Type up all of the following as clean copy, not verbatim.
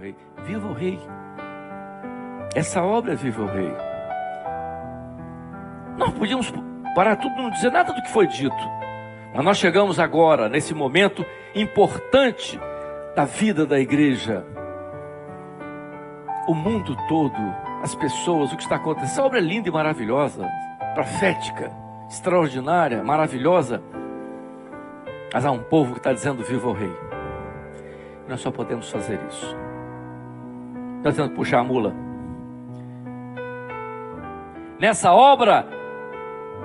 Rei. Viva o Rei. Essa obra é Viva o Rei. Nós podíamos parar tudo e não dizer nada do que foi dito. Mas nós chegamos agora, nesse momento importante da vida da igreja. O mundo todo, as pessoas, o que está acontecendo. Essa obra é linda e maravilhosa, profética, extraordinária, maravilhosa. Mas há um povo que está dizendo viva o Rei. Nós só podemos fazer isso. Nós temos que puxar a mula. Nessa obra,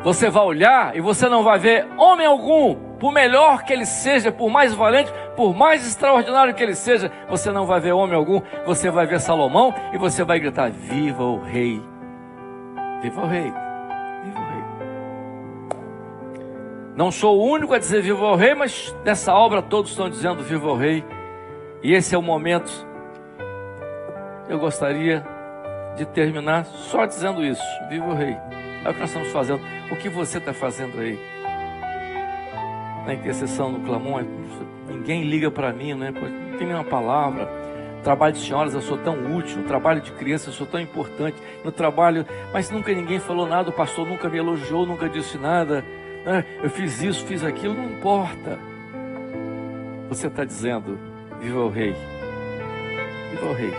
você vai olhar e você não vai ver homem algum, por melhor que ele seja, por mais valente, por mais extraordinário que ele seja, você não vai ver homem algum. Você vai ver Salomão e você vai gritar: viva o Rei, viva o Rei, viva o Rei. Não sou o único a dizer viva o Rei, mas nessa obra todos estão dizendo viva o Rei. E esse é o momento. Eu gostaria de terminar só dizendo isso: viva o Rei. É o que nós estamos fazendo. O que você está fazendo aí? Na intercessão, no clamor, ninguém liga para mim, né? Não tem nenhuma palavra. No trabalho de senhoras eu sou tão útil, no trabalho de crianças eu sou tão importante, no trabalho, mas nunca ninguém falou nada, o pastor nunca me elogiou, nunca disse nada. Eu fiz isso, fiz aquilo, não importa. Você está dizendo: viva o Rei, viva o Rei.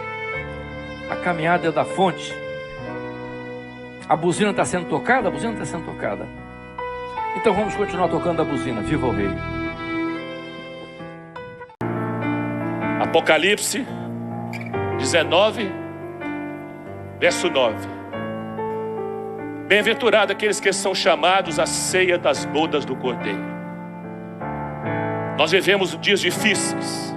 A caminhada é da fonte. A buzina está sendo tocada? A buzina está sendo tocada. Então vamos continuar tocando a buzina. Viva o Rei. Apocalipse 19, verso 9. Bem-aventurado aqueles que são chamados à ceia das bodas do Cordeiro. Nós vivemos dias difíceis.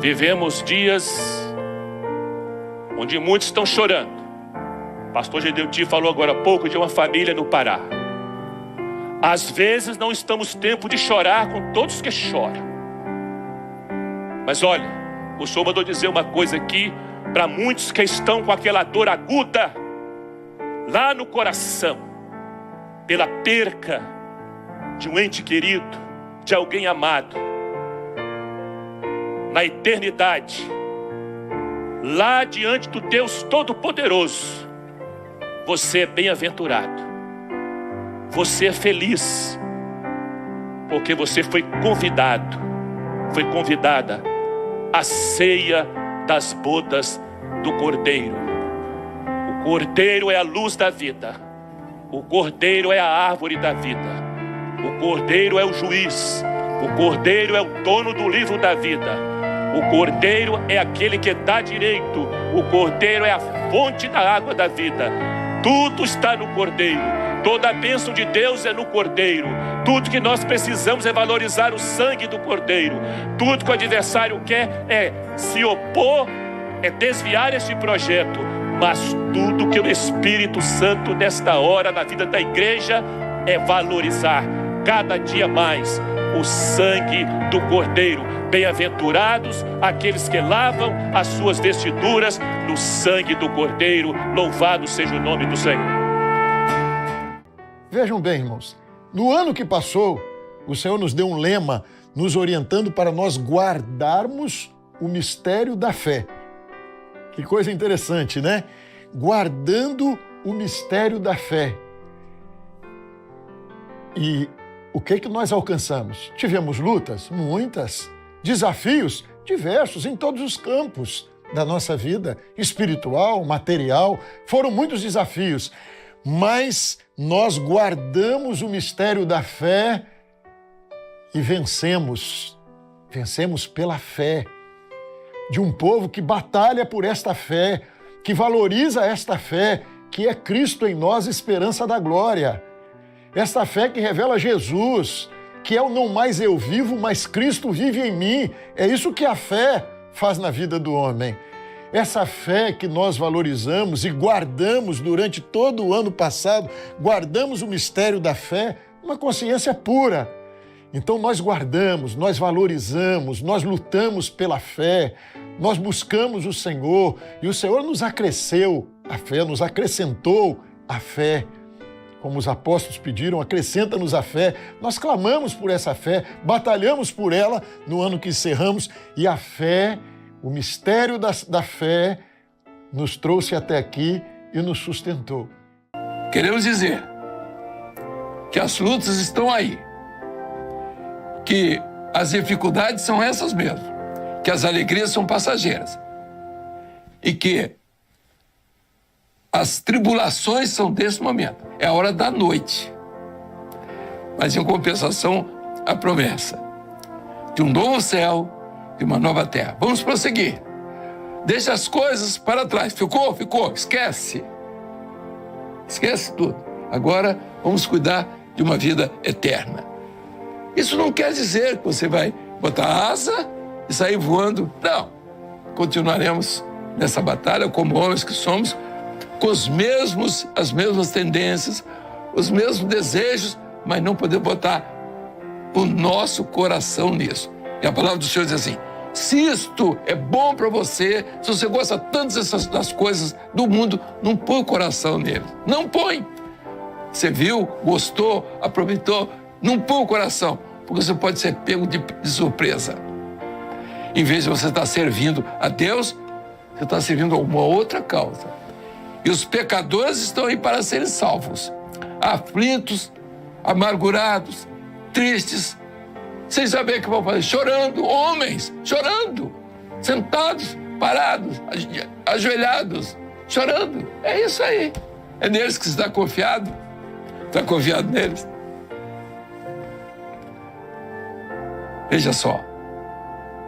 Vivemos dias onde muitos estão chorando. O pastor Gedeuti falou agora há pouco de uma família no Pará. Às vezes não estamos tempo de chorar com todos que choram. Mas olha, o Senhor mandou dizer uma coisa aqui para muitos que estão com aquela dor aguda lá no coração, pela perca de um ente querido, de alguém amado. Na eternidade, lá diante do Deus Todo-Poderoso, você é bem-aventurado, você é feliz, porque você foi convidada à ceia das bodas do Cordeiro. O Cordeiro é a luz da vida, o Cordeiro é a árvore da vida, o Cordeiro é o juiz, o Cordeiro é o dono do livro da vida. O Cordeiro é aquele que dá direito. O Cordeiro é a fonte da água da vida. Tudo está no Cordeiro. Toda a bênção de Deus é no Cordeiro. Tudo que nós precisamos é valorizar o sangue do Cordeiro. Tudo que o adversário quer é se opor, é desviar este projeto. Mas tudo que o Espírito Santo nesta hora na vida da igreja é valorizar cada dia mais o sangue do Cordeiro. Bem-aventurados aqueles que lavam as suas vestiduras no sangue do Cordeiro. Louvado seja o nome do Senhor. Vejam bem, irmãos, no ano que passou, o Senhor nos deu um lema nos orientando para nós guardarmos o mistério da fé. Que coisa interessante, né? Guardando o mistério da fé. E o que nós alcançamos? Tivemos lutas? Muitas. Desafios? Diversos, em todos os campos da nossa vida, espiritual, material. Foram muitos desafios, mas nós guardamos o mistério da fé e vencemos. Vencemos pela fé de um povo que batalha por esta fé, que valoriza esta fé, que é Cristo em nós, esperança da glória. Esta fé que revela Jesus, que é o não mais eu vivo, mas Cristo vive em mim. É isso que a fé faz na vida do homem. Essa fé que nós valorizamos e guardamos durante todo o ano passado, guardamos o mistério da fé, uma consciência pura. Então nós guardamos, nós valorizamos, nós lutamos pela fé, nós buscamos o Senhor e o Senhor nos acresceu a fé, nos acrescentou a fé. como os apóstolos pediram, acrescenta-nos a fé. Nós clamamos por essa fé, batalhamos por ela no ano que encerramos, e a fé, o mistério da fé, nos trouxe até aqui e nos sustentou. Queremos dizer que as lutas estão aí, que as dificuldades são essas mesmo, que as alegrias são passageiras e que as tribulações são desse momento. É a hora da noite. Mas, em compensação, a promessa de um novo céu, de uma nova terra. Vamos prosseguir. Deixa as coisas para trás. Ficou? Esquece. Esquece tudo. Agora, vamos cuidar de uma vida eterna. Isso não quer dizer que você vai botar asa e sair voando. Não. Continuaremos nessa batalha como homens que somos, com as mesmas tendências, os mesmos desejos, mas não poder botar o nosso coração nisso. E a palavra do Senhor diz assim: se isto é bom para você, se você gosta tanto das coisas do mundo, não põe o coração nele. Não põe. Você viu, gostou, aproveitou, não põe o coração, porque você pode ser pego de surpresa. Em vez de você estar servindo a Deus, você está servindo a uma outra causa. E os pecadores estão aí para serem salvos, aflitos, amargurados, tristes, sem saber o que vão fazer, chorando, homens, chorando, sentados, parados, ajoelhados, chorando. É isso aí. É neles que você está confiado? Está confiado neles? Veja só,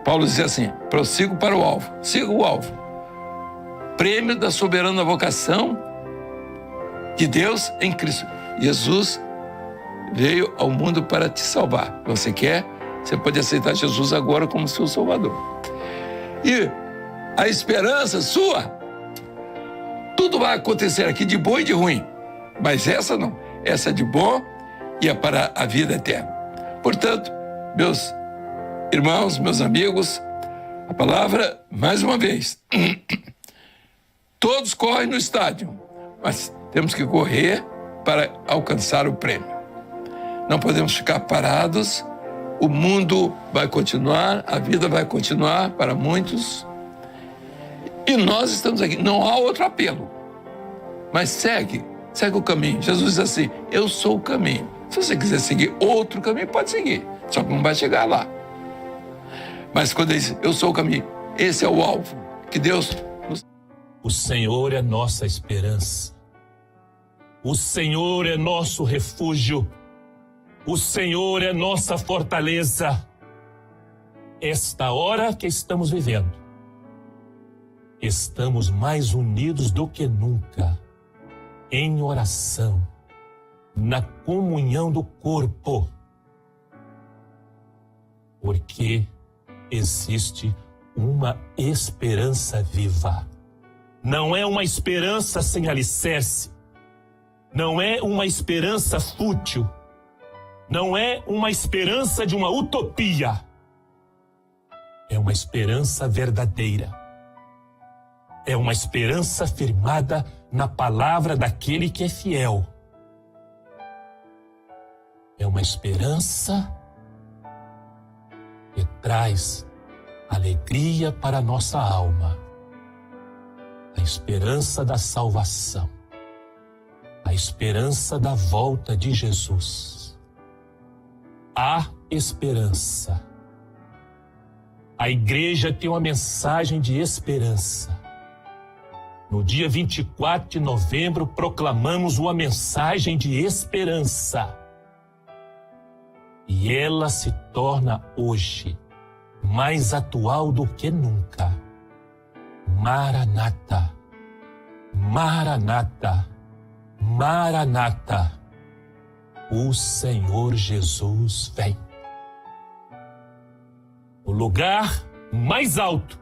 Paulo dizia assim: prossigo para o alvo, siga o alvo. Prêmio da soberana vocação de Deus em Cristo. Jesus veio ao mundo para te salvar. Você quer? Você pode aceitar Jesus agora como seu Salvador. E a esperança sua, tudo vai acontecer aqui de bom e de ruim. Mas essa não. Essa é de bom e é para a vida eterna. Portanto, meus irmãos, meus amigos, a palavra, mais uma vez, todos correm no estádio, mas temos que correr para alcançar o prêmio. Não podemos ficar parados, o mundo vai continuar, a vida vai continuar para muitos, e nós estamos aqui. Não há outro apelo, mas segue o caminho. Jesus diz assim: eu sou o caminho. Se você quiser seguir outro caminho, pode seguir, só que não vai chegar lá. Mas quando ele diz, eu sou o caminho, esse é o alvo que Deus nos... O Senhor é nossa esperança. O Senhor é nosso refúgio. O Senhor é nossa fortaleza. Esta hora que estamos vivendo, estamos mais unidos do que nunca, em oração, na comunhão do corpo, porque existe uma esperança viva. Não é uma esperança sem alicerce, não é uma esperança fútil, não é uma esperança de uma utopia, é uma esperança verdadeira, é uma esperança firmada na palavra daquele que é fiel, é uma esperança que traz alegria para a nossa alma, a esperança da salvação, a esperança da volta de Jesus. Há esperança. A igreja tem uma mensagem de esperança. No dia 24 de novembro, proclamamos uma mensagem de esperança. E ela se torna hoje mais atual do que nunca. Maranata, Maranata, Maranata, o Senhor Jesus vem. O lugar mais alto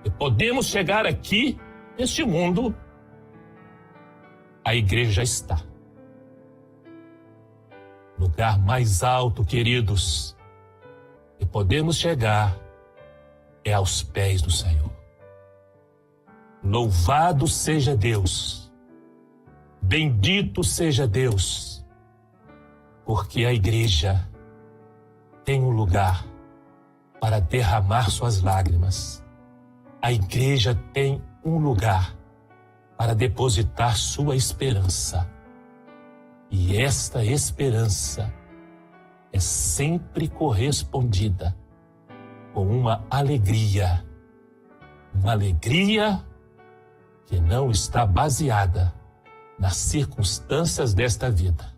que podemos chegar aqui, neste mundo, a igreja já está. Lugar mais alto, queridos, que podemos chegar é aos pés do Senhor. Louvado seja Deus, Bendito seja Deus, porque a igreja tem um lugar para derramar suas lágrimas. A igreja tem um lugar para depositar sua esperança. E esta esperança é sempre correspondida com uma alegria que não está baseada nas circunstâncias desta vida,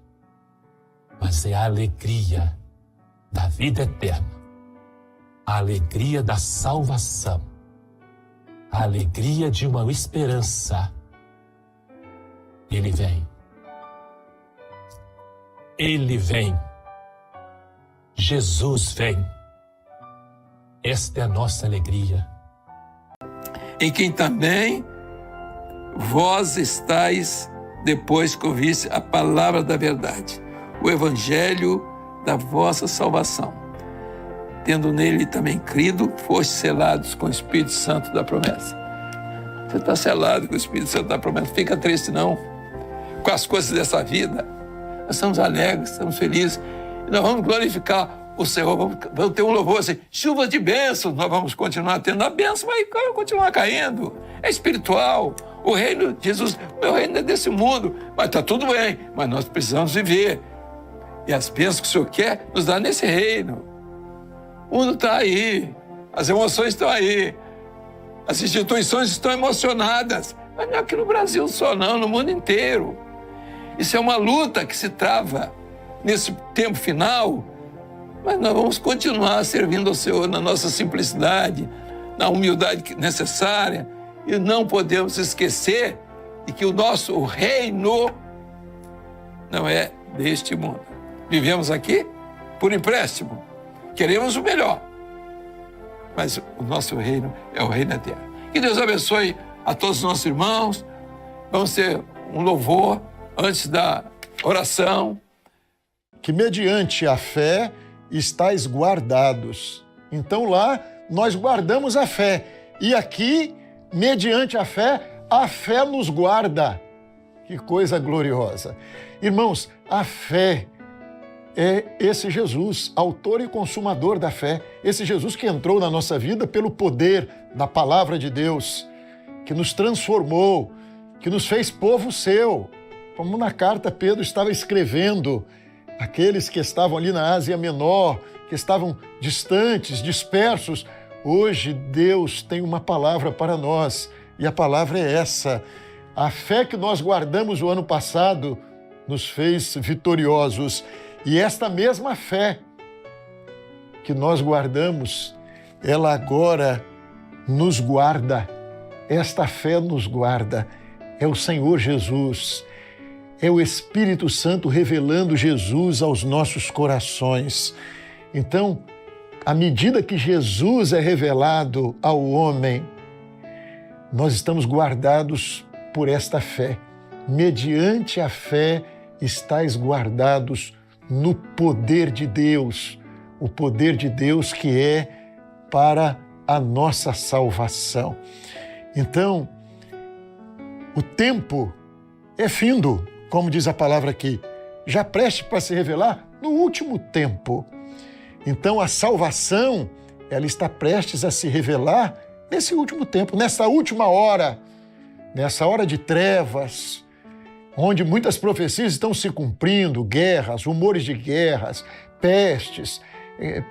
mas é a alegria da vida eterna, a alegria da salvação, a alegria de uma esperança. Ele vem. Ele vem. Jesus vem. Esta é a nossa alegria. Em quem também vós estáis, depois que ouviste a palavra da verdade, o evangelho da vossa salvação. Tendo nele também crido, fostes selados com o Espírito Santo da promessa. Você está selado com o Espírito Santo da promessa. Não fica triste, não, com as coisas dessa vida. Nós estamos alegres, estamos felizes. E nós vamos glorificar o Senhor. Vamos ter um louvor assim, chuva de bênçãos. Nós vamos continuar tendo a bênção, vai continuar caindo. É espiritual. O reino de Jesus, o meu reino é desse mundo. Mas está tudo bem, mas nós precisamos viver. E as bênçãos que o Senhor quer nos dá nesse reino. O mundo está aí, as emoções estão aí, as instituições estão emocionadas. Mas não é aqui no Brasil só não, no mundo inteiro. Isso é uma luta que se trava nesse tempo final, mas nós vamos continuar servindo ao Senhor na nossa simplicidade, na humildade necessária, e não podemos esquecer de que o nosso reino não é deste mundo. Vivemos aqui por empréstimo, queremos o melhor, mas o nosso reino é o reino eterno. Que Deus abençoe a todos os nossos irmãos. Vamos ter um louvor antes da oração. Que mediante a fé estáis guardados. Então lá nós guardamos a fé. E aqui, mediante a fé nos guarda. Que coisa gloriosa. Irmãos, a fé é esse Jesus, autor e consumador da fé. Esse Jesus que entrou na nossa vida pelo poder da palavra de Deus, que nos transformou, que nos fez povo seu. Como na carta Pedro estava escrevendo, aqueles que estavam ali na Ásia Menor, que estavam distantes, dispersos, hoje Deus tem uma palavra para nós, e a palavra é essa. A fé que nós guardamos o ano passado nos fez vitoriosos, e esta mesma fé que nós guardamos, ela agora nos guarda. Esta fé nos guarda. É o Senhor Jesus. É o Espírito Santo revelando Jesus aos nossos corações. Então, à medida que Jesus é revelado ao homem, nós estamos guardados por esta fé. Mediante a fé, estáis guardados no poder de Deus, o poder de Deus que é para a nossa salvação. Então, o tempo é findo, como diz a palavra aqui, já prestes para se revelar no último tempo. Então, a salvação, ela está prestes a se revelar nesse último tempo, nessa última hora, nessa hora de trevas, onde muitas profecias estão se cumprindo, guerras, rumores de guerras, pestes,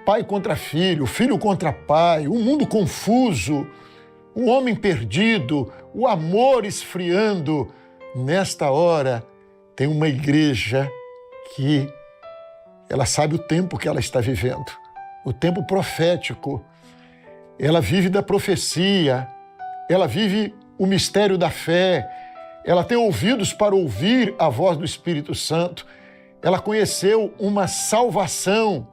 pai contra filho, filho contra pai, um mundo confuso, um homem perdido, o amor esfriando. Nesta hora, tem uma igreja que ela sabe o tempo que ela está vivendo, o tempo profético. Ela vive da profecia, ela vive o mistério da fé, ela tem ouvidos para ouvir a voz do Espírito Santo, ela conheceu uma salvação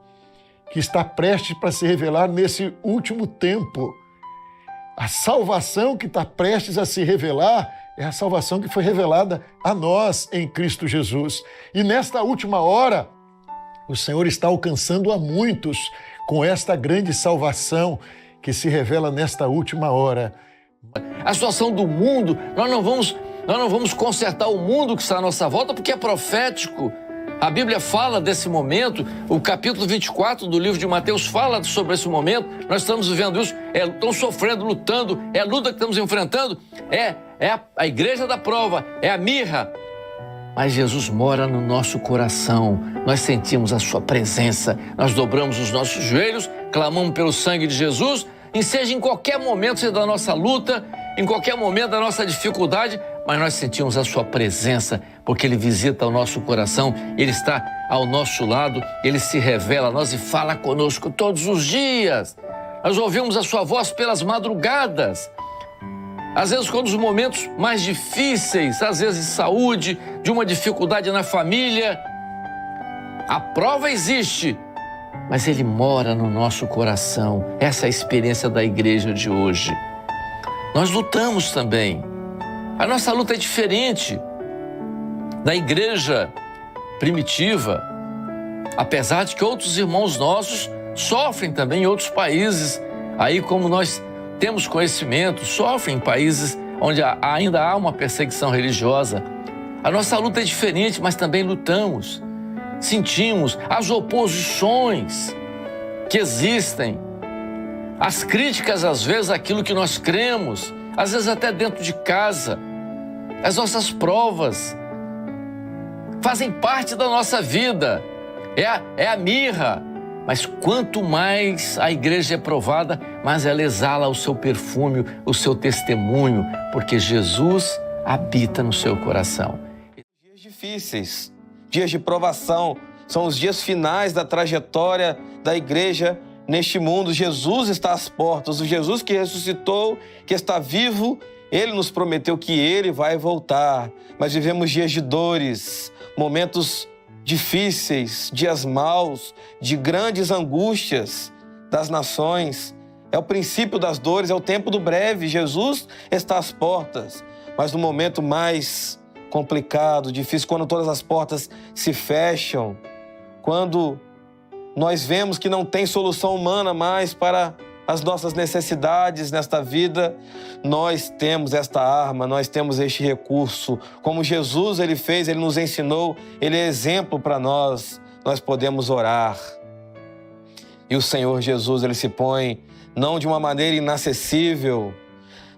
que está prestes para se revelar nesse último tempo. A salvação que está prestes a se revelar é a salvação que foi revelada a nós em Cristo Jesus. E nesta última hora, o Senhor está alcançando a muitos com esta grande salvação que se revela nesta última hora. A situação do mundo, nós não vamos Nós não vamos consertar o mundo que está à nossa volta, porque é profético. A Bíblia fala desse momento, o capítulo 24 do livro de Mateus fala sobre esse momento. Nós estamos vivendo isso, estamos sofrendo, lutando, é a luta que estamos enfrentando, é a igreja da prova, é a mirra. Mas Jesus mora no nosso coração, nós sentimos a sua presença, nós dobramos os nossos joelhos, clamamos pelo sangue de Jesus, e seja em qualquer momento, seja da nossa luta, em qualquer momento da nossa dificuldade, mas nós sentimos a sua presença, porque Ele visita o nosso coração, Ele está ao nosso lado, Ele se revela a nós e fala conosco todos os dias. Nós ouvimos a sua voz pelas madrugadas. Às vezes, quando os momentos mais difíceis, às vezes de saúde, de uma dificuldade na família, a prova existe, mas Ele mora no nosso coração. Essa é a experiência da igreja de hoje. Nós lutamos também. A nossa luta é diferente da igreja primitiva, apesar de que outros irmãos nossos sofrem também em outros países. Aí, como nós temos conhecimento, sofrem em países onde ainda há uma perseguição religiosa. A nossa luta é diferente, mas também lutamos. Sentimos as oposições que existem, as críticas, às vezes, àquilo que nós cremos, às vezes até dentro de casa. As nossas provas fazem parte da nossa vida, é a mirra. Mas quanto mais a igreja é provada, mais ela exala o seu perfume, o seu testemunho, porque Jesus habita no seu coração. Dias difíceis, dias de provação, são os dias finais da trajetória da igreja neste mundo. Jesus está às portas, o Jesus que ressuscitou, que está vivo, Ele nos prometeu que Ele vai voltar. Mas vivemos dias de dores, momentos difíceis, dias maus, de grandes angústias das nações. É o princípio das dores, é o tempo do breve. Jesus está às portas, mas no momento mais complicado, difícil, quando todas as portas se fecham, quando nós vemos que não tem solução humana mais para as nossas necessidades nesta vida, nós temos esta arma, nós temos este recurso. Como Jesus, Ele fez, Ele nos ensinou, Ele é exemplo para nós. Nós podemos orar. E o Senhor Jesus, Ele se põe não de uma maneira inacessível,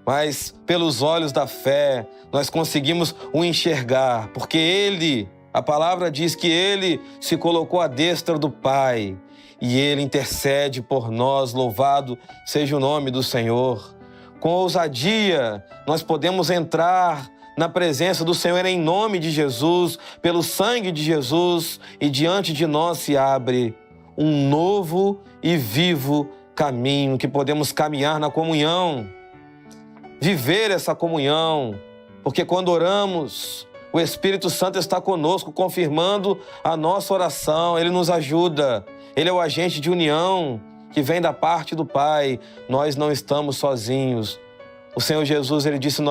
mas pelos olhos da fé, nós conseguimos o enxergar, porque Ele, a palavra diz que Ele se colocou à destra do Pai, e Ele intercede por nós. Louvado seja o nome do Senhor. Com ousadia, nós podemos entrar na presença do Senhor em nome de Jesus, pelo sangue de Jesus, e diante de nós se abre um novo e vivo caminho, que podemos caminhar na comunhão, viver essa comunhão, porque quando oramos, o Espírito Santo está conosco, confirmando a nossa oração. Ele nos ajuda. Ele é o agente de união que vem da parte do Pai. Nós não estamos sozinhos. O Senhor Jesus, Ele disse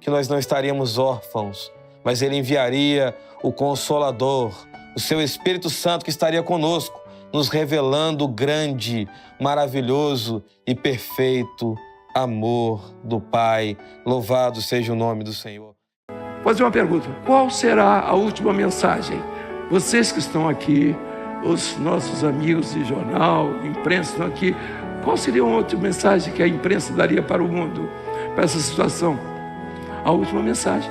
que nós não estaríamos órfãos, mas Ele enviaria o Consolador, o Seu Espírito Santo, que estaria conosco, nos revelando o grande, maravilhoso e perfeito amor do Pai. Louvado seja o nome do Senhor. Vou fazer uma pergunta. Qual será a última mensagem? Vocês que estão aqui, os nossos amigos de jornal, de imprensa estão aqui, qual seria a última mensagem que a imprensa daria para o mundo, para essa situação? A última mensagem.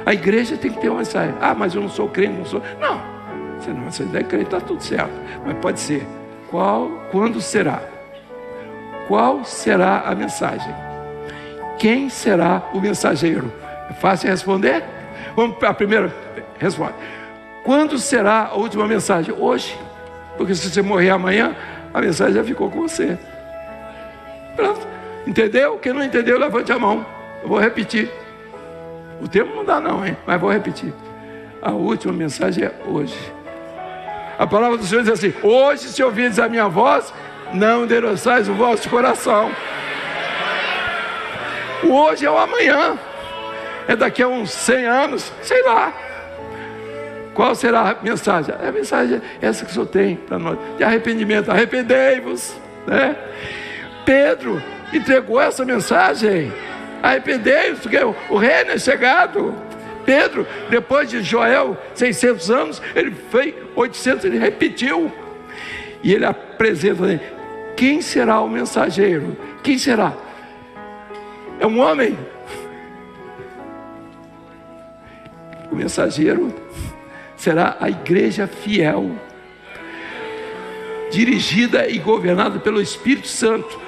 A igreja tem que ter uma mensagem. Ah, mas eu não sou crente, não sou... Não, você deve crer, está tudo certo. Mas pode ser. Quando será? Qual será a mensagem? Quem será o mensageiro? É fácil responder? Vamos para a primeira. Responde. Quando será a última mensagem? Hoje. Porque se você morrer amanhã, a mensagem já ficou com você. Pronto. Entendeu? Quem não entendeu, levante a mão. Eu vou repetir. O tempo não dá não, hein? Mas vou repetir. A última mensagem é hoje. A palavra do Senhor diz assim: hoje, se ouvirdes a minha voz, não endureçais o vosso coração. O hoje é o amanhã. É daqui a uns 100 anos, sei lá. Qual será a mensagem? A mensagem é essa que o Senhor tem para nós, de arrependimento. Arrependei-vos, né? Pedro entregou essa mensagem arrependei-vos, porque o reino é chegado. Pedro, depois de Joel, 600 anos, ele fez 800, ele repetiu. E ele apresenta, quem será o mensageiro? Quem será? É um homem? O mensageiro será a igreja fiel, dirigida e governada pelo Espírito Santo.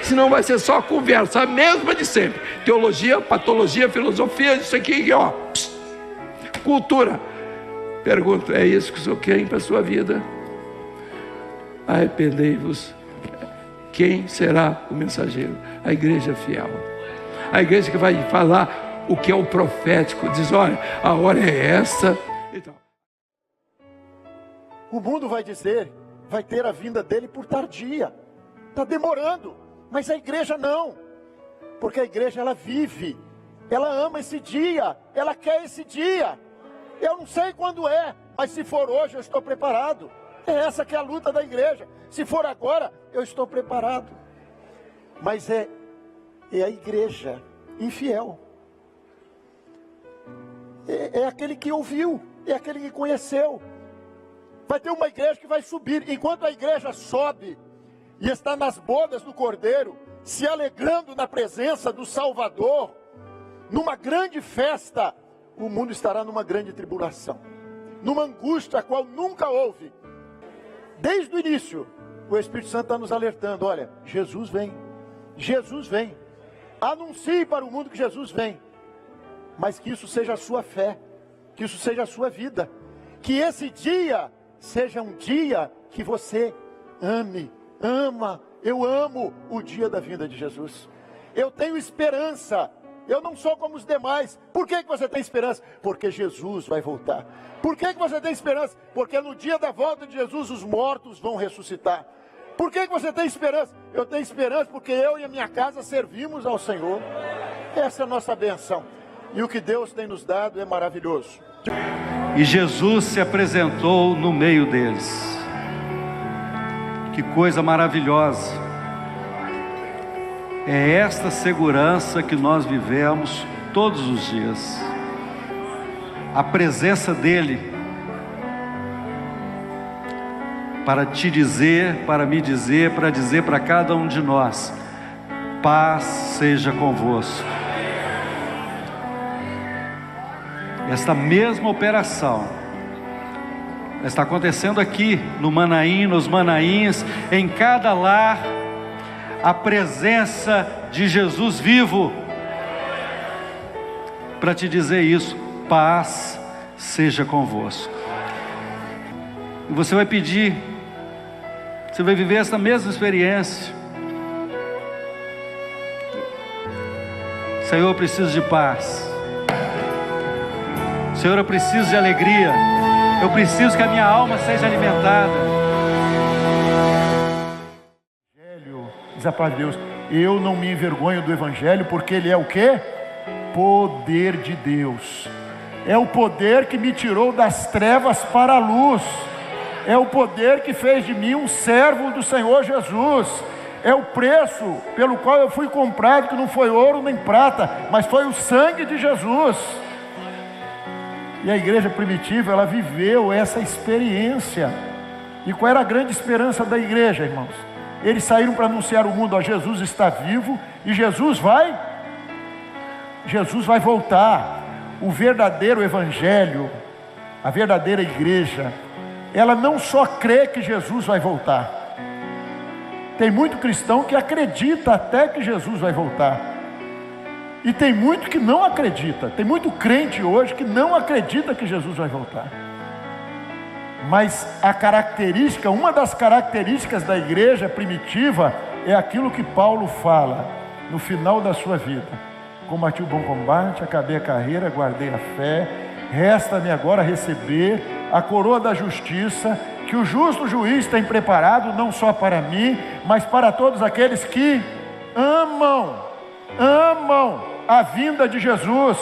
Senão vai ser só conversa, a mesma de sempre. Teologia, patologia, filosofia, isso aqui, ó. Cultura. Pergunto, é isso que o Senhor quer para a sua vida? Arrependei-vos. Quem será o mensageiro? A igreja fiel. A igreja que vai falar o que é o profético. Diz, olha, a hora é essa. Então. O mundo vai dizer, vai ter a vinda dele por tardia. Está demorando. Mas a igreja não. Porque a igreja, ela vive. Ela ama esse dia. Ela quer esse dia. Eu não sei quando é, mas se for hoje, eu estou preparado. É essa que é a luta da igreja. Se for agora, eu estou preparado. Mas é a igreja infiel. É aquele que ouviu, é aquele que conheceu. Vai ter uma igreja que vai subir. Enquanto a igreja sobe e está nas bodas do Cordeiro, se alegrando na presença do Salvador, numa grande festa, o mundo estará numa grande tribulação, numa angústia a qual nunca houve. Desde o início, o Espírito Santo está nos alertando, olha, Jesus vem, Jesus vem. Anuncie para o mundo que Jesus vem, mas que isso seja a sua fé, que isso seja a sua vida, que esse dia seja um dia que você ama, eu amo o dia da vinda de Jesus. Eu tenho esperança. Eu não sou como os demais. Por que você tem esperança? Porque Jesus vai voltar. Por que você tem esperança? Porque no dia da volta de Jesus os mortos vão ressuscitar. Por que você tem esperança? Eu tenho esperança porque eu e a minha casa servimos ao Senhor. Essa é a nossa benção. E o que Deus tem nos dado é maravilhoso. E Jesus se apresentou no meio deles. Que coisa maravilhosa. É esta segurança que nós vivemos todos os dias. A presença dEle para te dizer, para me dizer, para dizer para cada um de nós: paz seja convosco. Esta mesma operação está acontecendo aqui no Manaim, nos Manaíns, em cada lar. A presença de Jesus vivo para te dizer isso: paz seja convosco. E você vai pedir, você vai viver essa mesma experiência. Senhor, eu preciso de paz. Senhor, eu preciso de alegria. Eu preciso que a minha alma seja alimentada. Diz a palavra de Deus, eu não me envergonho do Evangelho, porque ele é o quê? Poder de Deus. É o poder que me tirou das trevas para a luz. É o poder que fez de mim um servo do Senhor Jesus. É o preço pelo qual eu fui comprado, que não foi ouro nem prata, mas foi o sangue de Jesus. E a igreja primitiva, ela viveu essa experiência. E qual era a grande esperança da igreja, irmãos? Eles saíram para anunciar o mundo, ó, Jesus está vivo e Jesus vai voltar. O verdadeiro evangelho, a verdadeira igreja, ela não só crê que Jesus vai voltar. Tem muito cristão que acredita até que Jesus vai voltar. E tem muito que não acredita. Tem muito crente hoje que não acredita que Jesus vai voltar. Mas a característica, uma das características da igreja primitiva é aquilo que Paulo fala no final da sua vida: combati o bom combate, acabei a carreira, guardei a fé, resta-me agora receber a coroa da justiça, que o justo juiz tem preparado não só para mim, mas para todos aqueles que amam a vinda de Jesus.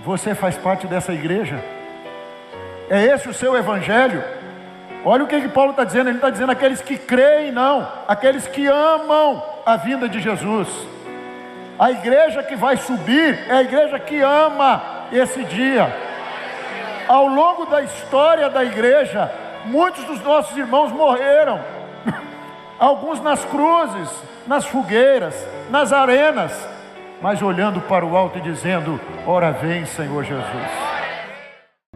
Você faz parte dessa igreja? É esse o seu evangelho? Olha o que Paulo está dizendo. Ele está dizendo aqueles que creem, não, aqueles que amam a vinda de Jesus. A igreja que vai subir é a igreja que ama esse dia. Ao longo da história da igreja, muitos dos nossos irmãos morreram. Alguns nas cruzes, nas fogueiras, nas arenas, mas olhando para o alto e dizendo: ora vem, Senhor Jesus.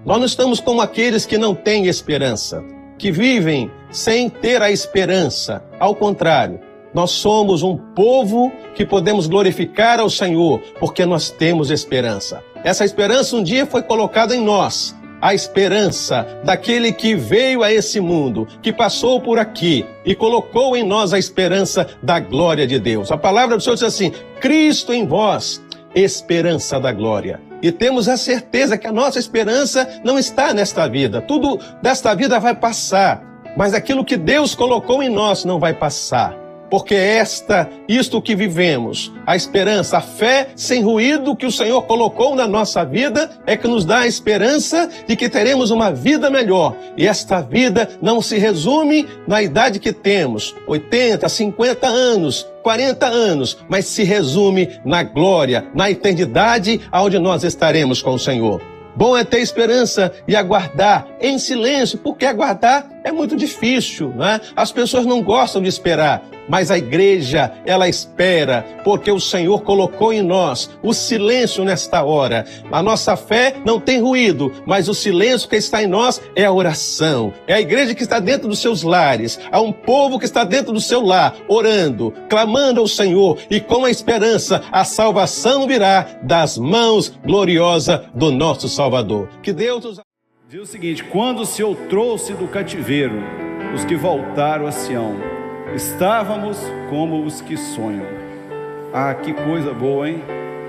Nós não estamos como aqueles que não têm esperança, que vivem sem ter a esperança. Ao contrário, nós somos um povo que podemos glorificar ao Senhor, porque nós temos esperança. Essa esperança um dia foi colocada em nós. A esperança daquele que veio a esse mundo, que passou por aqui e colocou em nós a esperança da glória de Deus. A palavra do Senhor diz assim: Cristo em vós, esperança da glória. E temos a certeza que a nossa esperança não está nesta vida. Tudo desta vida vai passar, mas aquilo que Deus colocou em nós não vai passar. Porque isto que vivemos, a esperança, a fé sem ruído que o Senhor colocou na nossa vida, é que nos dá a esperança de que teremos uma vida melhor. E esta vida não se resume na idade que temos, 80, 50 anos, 40 anos, mas se resume na glória, na eternidade, onde nós estaremos com o Senhor. Bom é ter esperança e aguardar em silêncio, porque aguardar é muito difícil, não é? As pessoas não gostam de esperar, mas a igreja, ela espera, porque o Senhor colocou em nós o silêncio nesta hora. A nossa fé não tem ruído, mas o silêncio que está em nós é a oração. É a igreja que está dentro dos seus lares, há um povo que está dentro do seu lar, orando, clamando ao Senhor, e com a esperança, a salvação virá das mãos gloriosas do nosso Salvador. Que Deus nos... Diz o seguinte: quando o Senhor trouxe do cativeiro os que voltaram a Sião, estávamos como os que sonham. Ah, que coisa boa, hein?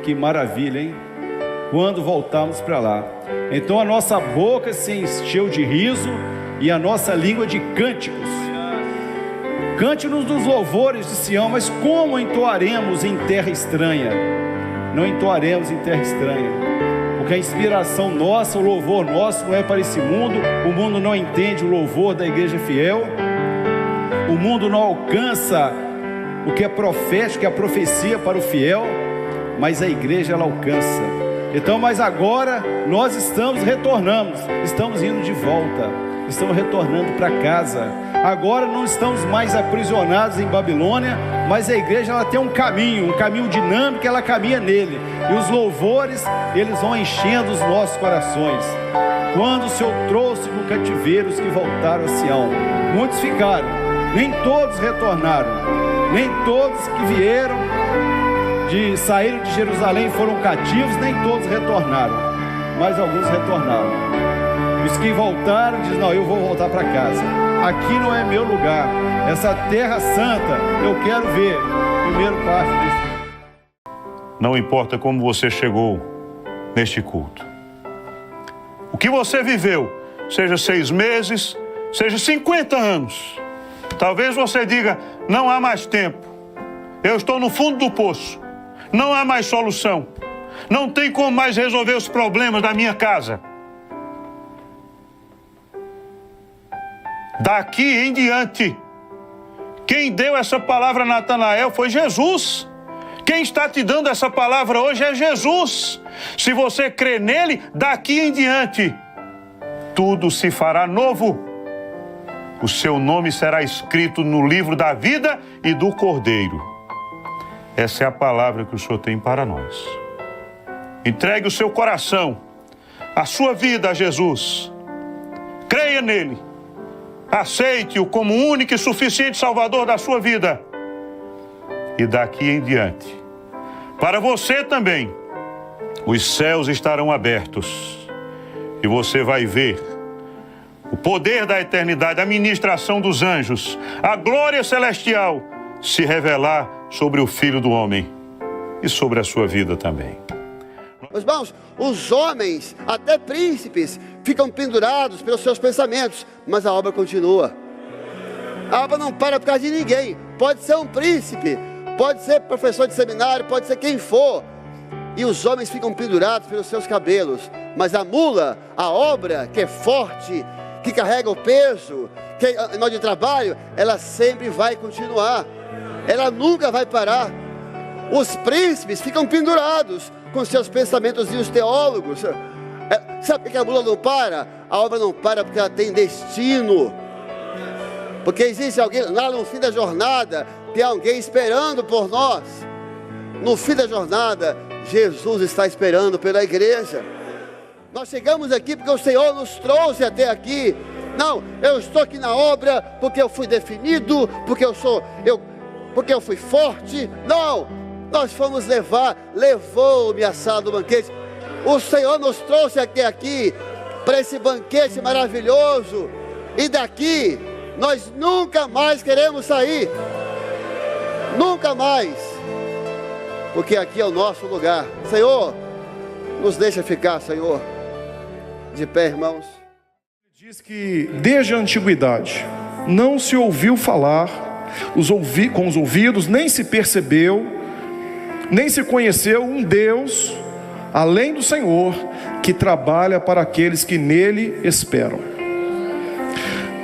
Que maravilha, hein? Quando voltamos para lá, então a nossa boca se encheu de riso e a nossa língua de cânticos. Cante-nos dos louvores de Sião, mas como entoaremos em terra estranha? Não entoaremos em terra estranha, porque a inspiração nossa, o louvor nosso não é para esse mundo. O mundo não entende o louvor da igreja fiel. O mundo não alcança o que é profético, que é a profecia para o fiel, mas a igreja ela alcança. Então, mas agora nós estamos indo de volta, estamos retornando para casa. Agora não estamos mais aprisionados em Babilônia, mas a igreja ela tem um caminho dinâmico, ela caminha nele. E os louvores, eles vão enchendo os nossos corações. Quando o Senhor trouxe no cativeiro os que voltaram a Sião, muitos ficaram, nem todos retornaram, nem todos que vieram, saíram de Jerusalém e foram cativos, nem todos retornaram, mas alguns retornaram. Os que voltaram dizem: não, eu vou voltar para casa, aqui não é meu lugar, essa terra santa eu quero ver. Primeiro passo desse. Não importa como você chegou neste culto, o que você viveu, seja 6 meses, seja 50 anos, talvez você diga: não há mais tempo, eu estou no fundo do poço, não há mais solução, não tem como mais resolver os problemas da minha casa. Daqui em diante, quem deu essa palavra a Natanael foi Jesus. Quem está te dando essa palavra hoje é Jesus. Se você crê nele, daqui em diante, tudo se fará novo. O seu nome será escrito no livro da vida e do Cordeiro. Essa é a palavra que o Senhor tem para nós. Entregue o seu coração, a sua vida a Jesus. Creia nele. Aceite-o como único e suficiente Salvador da sua vida. E daqui em diante, para você também, os céus estarão abertos. E você vai ver o poder da eternidade, a ministração dos anjos, a glória celestial se revelar sobre o Filho do Homem e sobre a sua vida também. Meus irmãos, os homens, até príncipes, ficam pendurados pelos seus pensamentos, mas a obra continua. A obra não para por causa de ninguém. Pode ser um príncipe, pode ser professor de seminário, pode ser quem for. E os homens ficam pendurados pelos seus cabelos, mas a mula, a obra que é forte, que carrega o peso, que é nó de trabalho, ela sempre vai continuar. Ela nunca vai parar. Os príncipes ficam pendurados com seus pensamentos e os teólogos. Sabe por que a mula não para? A obra não para porque ela tem destino. Porque existe alguém lá no fim da jornada, tem alguém esperando por nós. No fim da jornada, Jesus está esperando pela igreja. Nós chegamos aqui porque o Senhor nos trouxe até aqui. Não, eu estou aqui na obra porque eu fui definido, porque eu fui forte. Não, nós fomos levou-me a sala do banquete. O Senhor nos trouxe até aqui para esse banquete maravilhoso. E daqui nós nunca mais queremos sair. Nunca mais. Porque aqui é o nosso lugar. Senhor, nos deixa ficar, Senhor. De pé, irmãos. Diz que desde a antiguidade não se ouviu falar com os ouvidos, nem se percebeu, nem se conheceu um Deus, além do Senhor, que trabalha para aqueles que nele esperam.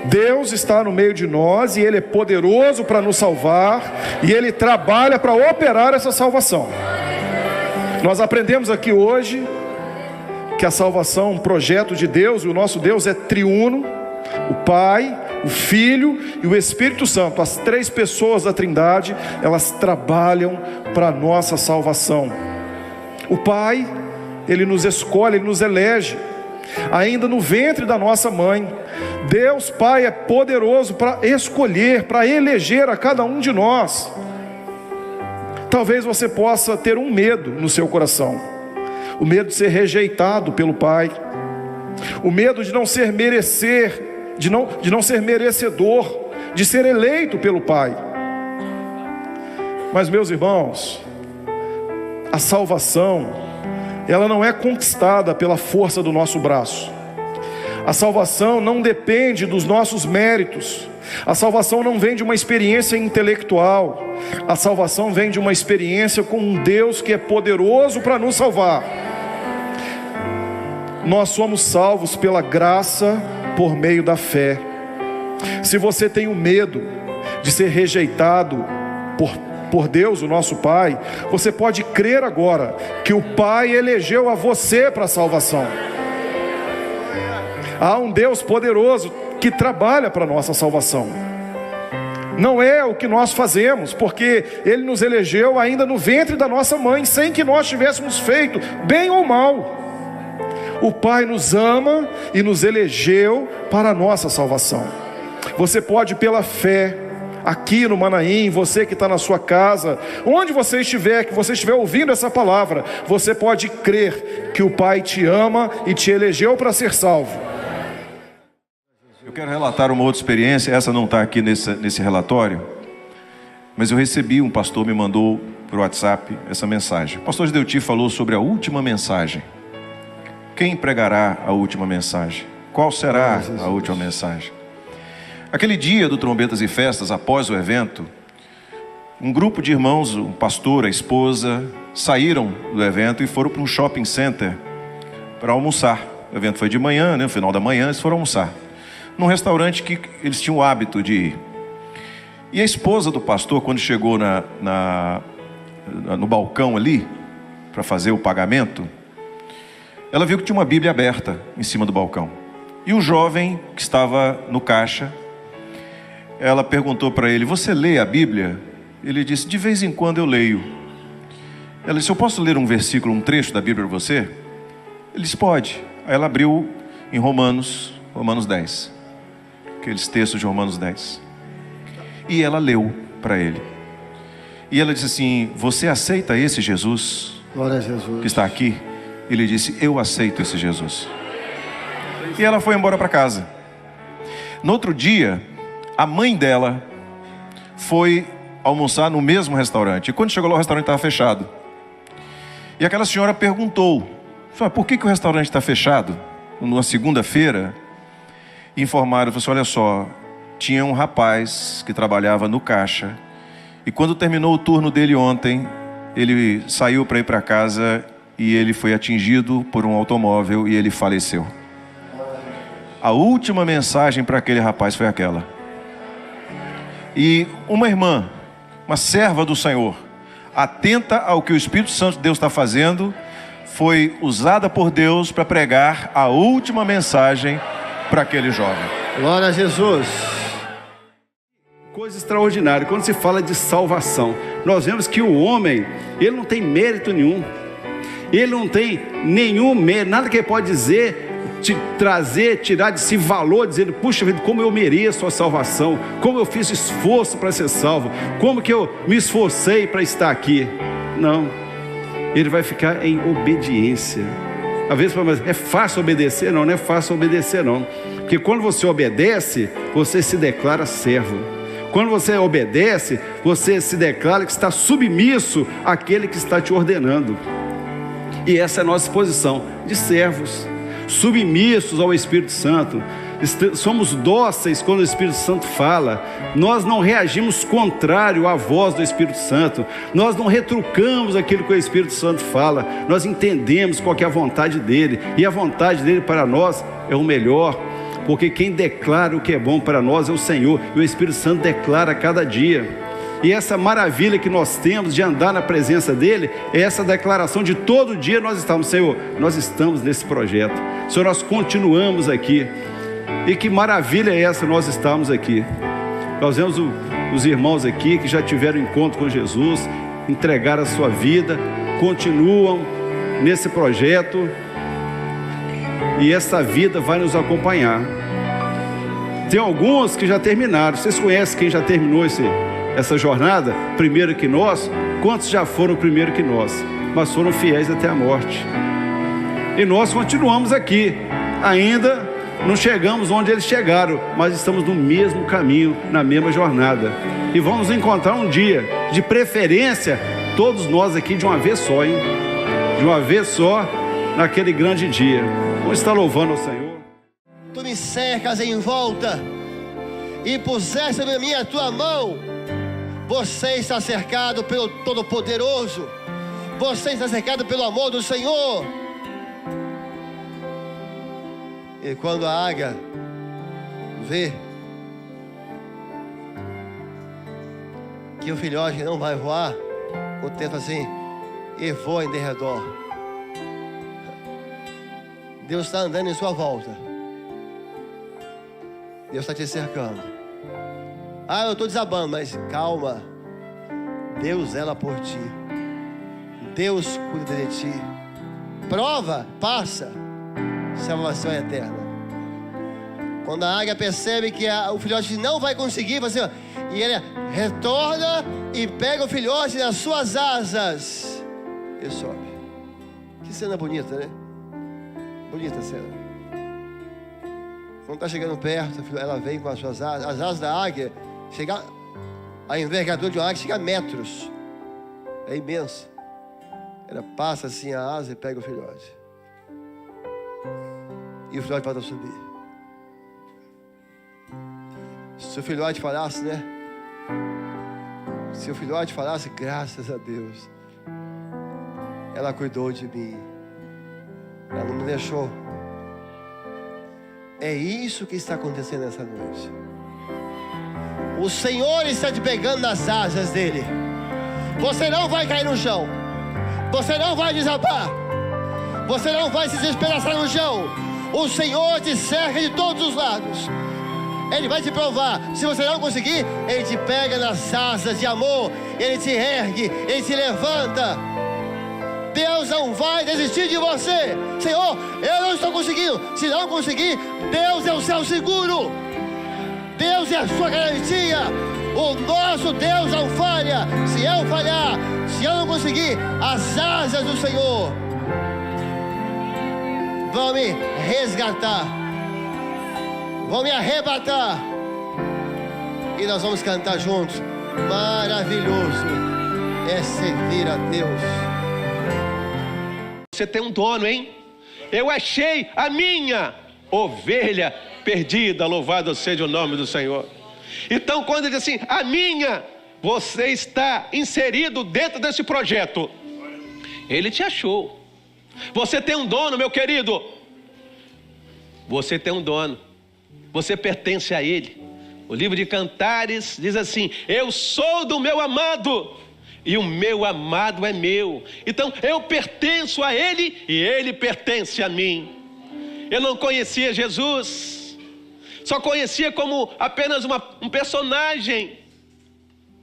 Deus está no meio de nós e Ele é poderoso para nos salvar e Ele trabalha para operar essa salvação. Nós aprendemos aqui hoje que a salvação é um projeto de Deus, e o nosso Deus é triuno, o Pai, o Filho e o Espírito Santo. As três pessoas da Trindade, elas trabalham para a nossa salvação. O Pai, Ele nos escolhe, Ele nos elege, ainda no ventre da nossa mãe. Deus Pai é poderoso para escolher, para eleger a cada um de nós. Talvez você possa ter um medo no seu coração. O medo de ser rejeitado pelo Pai, o medo de não ser de não ser merecedor, de ser eleito pelo Pai. Mas, meus irmãos, a salvação, ela não é conquistada pela força do nosso braço. A salvação não depende dos nossos méritos. A salvação não vem de uma experiência intelectual. A salvação vem de uma experiência com um Deus que é poderoso para nos salvar. Nós somos salvos pela graça por meio da fé. Se você tem o medo de ser rejeitado por Deus, o nosso Pai, você pode crer agora que o Pai elegeu a você para a salvação. Há um Deus poderoso que trabalha para a nossa salvação. Não é o que nós fazemos, porque Ele nos elegeu ainda no ventre da nossa mãe, sem que nós tivéssemos feito bem ou mal. O Pai nos ama e nos elegeu para a nossa salvação. Você pode, pela fé, aqui no Manaim, você que está na sua casa, onde você estiver, que você estiver ouvindo essa palavra, você pode crer que o Pai te ama e te elegeu para ser salvo. Eu quero relatar uma outra experiência, essa não está aqui nesse relatório, mas eu recebi, um pastor me mandou por WhatsApp essa mensagem. O pastor Gideuti falou sobre a última mensagem. Quem pregará a última mensagem? Qual será a última mensagem? Aquele dia do Trombetas e Festas, após o evento, um grupo de irmãos, um pastor, a esposa, saíram do evento e foram para um shopping center para almoçar. O evento foi de manhã, no final da manhã, eles foram almoçar num restaurante que eles tinham o hábito de ir. E a esposa do pastor, quando chegou no balcão ali, para fazer o pagamento, ela viu que tinha uma Bíblia aberta em cima do balcão. E o jovem que estava no caixa, ela perguntou para ele: você lê a Bíblia? Ele disse: de vez em quando eu leio. Ela disse: eu posso ler um versículo, um trecho da Bíblia para você? Ele disse: pode. Aí ela abriu em Romanos 10. Aqueles textos de Romanos 10. E ela leu para ele. E ela disse assim: você aceita esse Jesus? Glória a Jesus. Que está aqui? Ele disse: eu aceito esse Jesus. E ela foi embora para casa. No outro dia, a mãe dela foi almoçar no mesmo restaurante. E quando chegou lá, o restaurante estava fechado. E aquela senhora perguntou: por que o restaurante está fechado? Numa segunda-feira. E informaram, falou assim: olha só, tinha um rapaz que trabalhava no caixa. E quando terminou o turno dele ontem, ele saiu para ir para casa e ele foi atingido por um automóvel e ele faleceu. A última mensagem para aquele rapaz foi aquela. E uma irmã, uma serva do Senhor, atenta ao que o Espírito Santo de Deus está fazendo, foi usada por Deus para pregar a última mensagem para aquele jovem. Glória a Jesus. Coisa extraordinária, quando se fala de salvação, nós vemos que o homem, ele não tem mérito nenhum, ele não tem nenhum mérito, nada que ele pode dizer, tirar de si valor, dizendo, puxa vida, como eu mereço a salvação, como eu fiz esforço para ser salvo, como que eu me esforcei para estar aqui. Não, ele vai ficar em obediência. Às vezes, mas é fácil obedecer? Não, não é fácil obedecer não, porque quando você obedece, você se declara servo. Quando você obedece, você se declara que está submisso àquele que está te ordenando. E essa é a nossa posição de servos, submissos ao Espírito Santo. Somos dóceis quando o Espírito Santo fala. Nós não reagimos contrário à voz do Espírito Santo. Nós não retrucamos aquilo que o Espírito Santo fala. Nós entendemos qual que é a vontade dele. E a vontade dele para nós é o melhor. Porque quem declara o que é bom para nós é o Senhor. E o Espírito Santo declara a cada dia. E essa maravilha que nós temos de andar na presença dele, é essa declaração de todo dia nós estamos, Senhor, nós estamos nesse projeto. Senhor, nós continuamos aqui. E que maravilha é essa nós estamos aqui. Nós vemos os irmãos aqui que já tiveram encontro com Jesus, entregaram a sua vida, continuam nesse projeto. E essa vida vai nos acompanhar. Tem alguns que já terminaram. Vocês conhecem quem já terminou essa jornada? Primeiro que nós. Quantos já foram primeiro que nós? Mas foram fiéis até a morte. E nós continuamos aqui. Ainda não chegamos onde eles chegaram, mas estamos no mesmo caminho, na mesma jornada. E vamos encontrar um dia, de preferência, todos nós aqui de uma vez só, hein? De uma vez só, naquele grande dia. Vamos estar louvando ao Senhor. Tu me cercas em volta e puseste sobre mim a tua mão. Você está cercado pelo Todo-Poderoso. Você está cercado pelo amor do Senhor. E quando a águia vê que o filhote não vai voar, o texto assim, e voa em derredor. Deus está andando em sua volta. Deus está te cercando. Ah, eu estou desabando, mas calma. Deus zela por ti. Deus cuida de ti. Prova, passa. Salvação é eterna. Quando a águia percebe que o filhote não vai conseguir, assim, ó, e ele retorna e pega o filhote nas suas asas e sobe. Que cena bonita, né? Bonita a cena. Quando está chegando perto, ela vem com as suas asas. As asas da águia, a envergadura de uma águia chega a metros. É imensa. Ela passa assim a asa e pega o filhote. E o filhote volta a subir. Se o filhote falasse, né? Se o filhote falasse, graças a Deus, ela cuidou de mim. Ela não me deixou. É isso que está acontecendo nessa noite. O Senhor está te pegando nas asas dele. Você não vai cair no chão. Você não vai desabar. Você não vai se despedaçar no chão. O Senhor te cerca de todos os lados. Ele vai te provar. Se você não conseguir, Ele te pega nas asas de amor. Ele te ergue, Ele te levanta. Deus não vai desistir de você. Senhor, eu não estou conseguindo. Se não conseguir, Deus é o seu seguro. Deus é a sua garantia. O nosso Deus não falha. Se eu falhar, se eu não conseguir, as asas do Senhor vão me resgatar, vão me arrebatar, e nós vamos cantar juntos. Maravilhoso é servir a Deus. Você tem um dono, hein? Eu achei a minha ovelha perdida, louvado seja o nome do Senhor. Então, quando ele diz assim, a minha, você está inserido dentro desse projeto. Ele te achou. Você tem um dono, meu querido. Você tem um dono. Você pertence a ele. O livro de Cantares diz assim: eu sou do meu amado e o meu amado é meu. Então eu pertenço a Ele e Ele pertence a mim. Eu não conhecia Jesus, só conhecia como apenas um personagem,